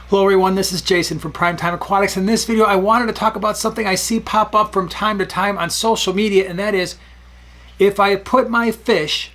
Hello everyone, this is Jason from Primetime Aquatics. In this video, I wanted to talk about something I see pop up from time to time on social media, and that is, if I put my fish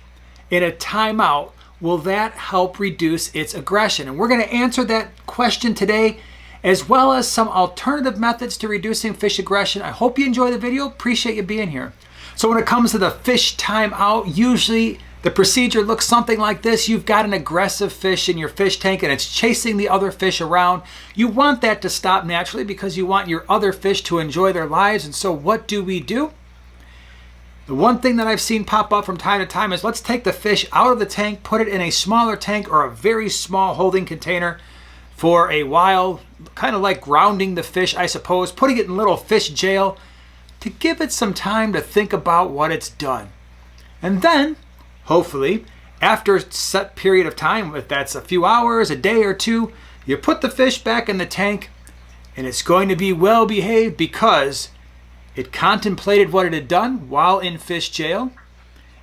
in a timeout, will that help reduce its aggression? And we're going to answer that question today, as well as some alternative methods to reducing fish aggression. I hope you enjoy the video. Appreciate you being here. So when it comes to the fish timeout, usually the procedure looks something like this. You've got an aggressive fish in your fish tank and it's chasing the other fish around. You want that to stop naturally because you want your other fish to enjoy their lives. And so what do? The one thing that I've seen pop up from time to time is, let's take the fish out of the tank, put it in a smaller tank or a very small holding container for a while, kind of like grounding the fish, I suppose, putting it in little fish jail to give it some time to think about what it's done. And then, hopefully, after a set period of time, if that's a few hours, a day or two, you put the fish back in the tank and it's going to be well behaved because it contemplated what it had done while in fish jail.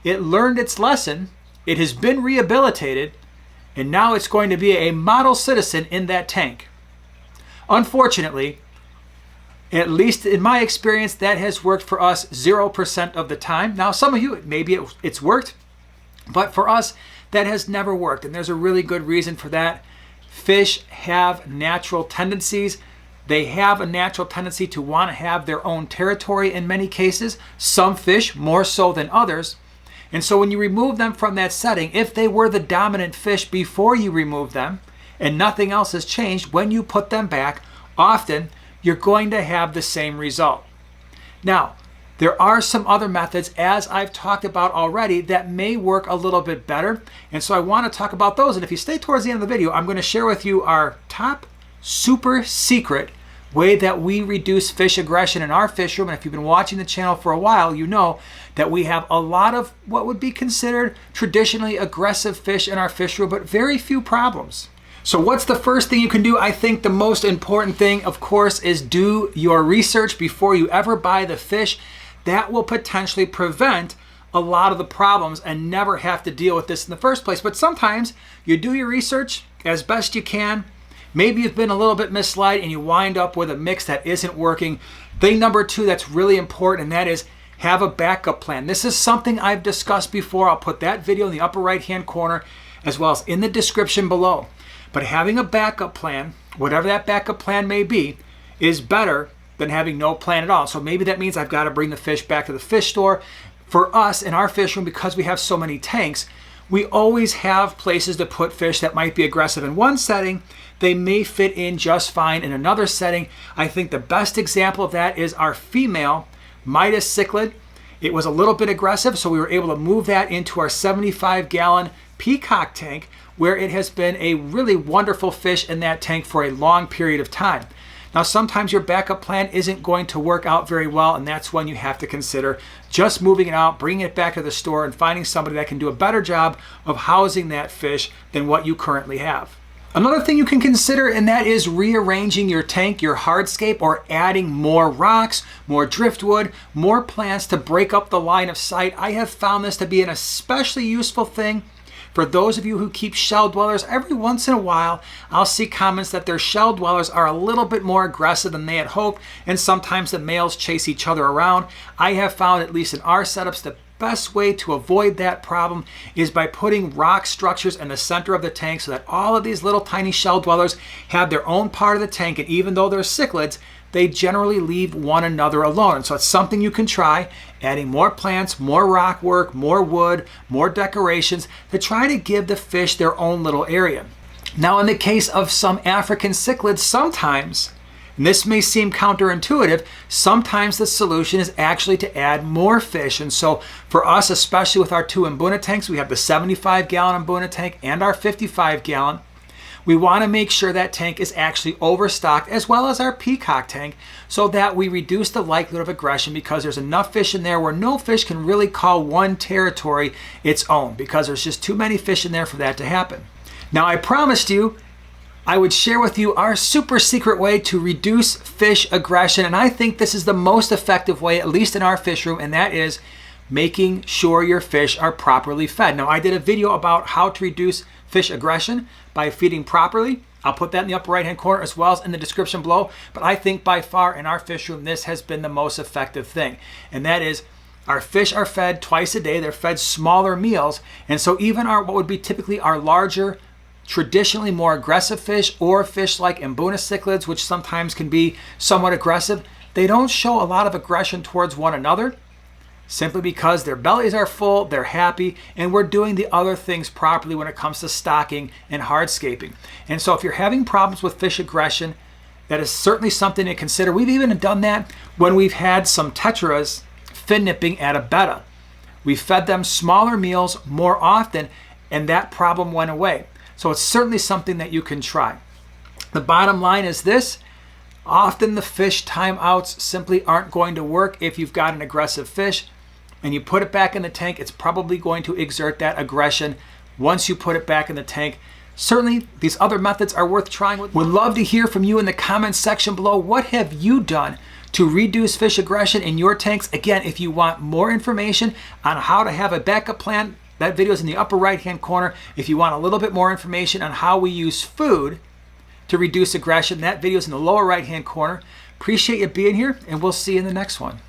It learned its lesson. It has been rehabilitated, and now it's going to be a model citizen in that tank. Unfortunately, at least in my experience, that has worked for us 0% of the time. Now, some of you, maybe it's worked, but for us, that has never worked, and there's a really good reason for that. Fish have natural tendencies. They have a natural tendency to want to have their own territory in many cases, some fish more so than others. And so when you remove them from that setting, if they were the dominant fish before you remove them and nothing else has changed, when you put them back, often you're going to have the same result. Now, there are some other methods, as I've talked about already, that may work a little bit better. And so I want to talk about those. And if you stay towards the end of the video, I'm going to share with you our top super secret way that we reduce fish aggression in our fish room. And if you've been watching the channel for a while, you know that we have a lot of what would be considered traditionally aggressive fish in our fish room, but very few problems. So what's the first thing you can do? I think the most important thing, of course, is do your research before you ever buy the fish. That will potentially prevent a lot of the problems and never have to deal with this in the first place. But sometimes you do your research as best you can. Maybe you've been a little bit misled and you wind up with a mix that isn't working. Thing number two that's really important, and that is have a backup plan. This is something I've discussed before. I'll put that video in the upper right-hand corner as well as in the description below. But having a backup plan, whatever that backup plan may be, is better than having no plan at all. So maybe that means I've got to bring the fish back to the fish store. For us in our fish room, because we have so many tanks, we always have places to put fish that might be aggressive in one setting. They may fit in just fine in another setting. I think the best example of that is our female Midas cichlid. It was a little bit aggressive, so we were able to move that into our 75-gallon peacock tank, where it has been a really wonderful fish in that tank for a long period of time. Now, sometimes your backup plan isn't going to work out very well, and that's when you have to consider just moving it out, bringing it back to the store, and finding somebody that can do a better job of housing that fish than what you currently have. Another thing you can consider, and that is rearranging your tank, your hardscape, or adding more rocks, more driftwood, more plants to break up the line of sight. I have found this to be an especially useful thing for those of you who keep shell dwellers. Every once in a while, I'll see comments that their shell dwellers are a little bit more aggressive than they had hoped, and sometimes the males chase each other around. I have found, at least in our setups, the best way to avoid that problem is by putting rock structures in the center of the tank so that all of these little tiny shell dwellers have their own part of the tank, and even though they're cichlids, they generally leave one another alone. So it's something you can try, adding more plants, more rock work, more wood, more decorations to try to give the fish their own little area. Now, in the case of some African cichlids, sometimes, and this may seem counterintuitive, sometimes the solution is actually to add more fish. And so for us, especially with our two Mbuna tanks, we have the 75-gallon Mbuna tank and our 55-gallon. We want to make sure that tank is actually overstocked, as well as our peacock tank, so that we reduce the likelihood of aggression, because there's enough fish in there where no fish can really call one territory its own, because there's just too many fish in there for that to happen. Now, I promised you I would share with you our super secret way to reduce fish aggression, and I think this is the most effective way, at least in our fish room, and that is making sure your fish are properly fed. Now, I did a video about how to reduce fish aggression by feeding properly. I'll put that in the upper right hand corner as well as in the description below. But I think by far in our fish room, this has been the most effective thing. And that is our fish are fed twice a day. They're fed smaller meals. And so even our what would be typically our larger, traditionally more aggressive fish, or fish like Mbuna cichlids, which sometimes can be somewhat aggressive, they don't show a lot of aggression towards one another, simply because their bellies are full, they're happy, and we're doing the other things properly when it comes to stocking and hardscaping. And so if you're having problems with fish aggression, that is certainly something to consider. We've even done that when we've had some tetras fin nipping at a betta. We fed them smaller meals more often, and that problem went away. So it's certainly something that you can try. The bottom line is this: often the fish timeouts simply aren't going to work if you've got an aggressive fish and you put it back in the tank. It's probably going to exert that aggression once you put it back in the tank. Certainly, these other methods are worth trying. Would love to hear from you in the comments section below. What have you done to reduce fish aggression in your tanks? Again, if you want more information on how to have a backup plan, that video is in the upper right-hand corner. If you want a little bit more information on how we use food to reduce aggression, that video is in the lower right-hand corner. Appreciate you being here, and we'll see you in the next one.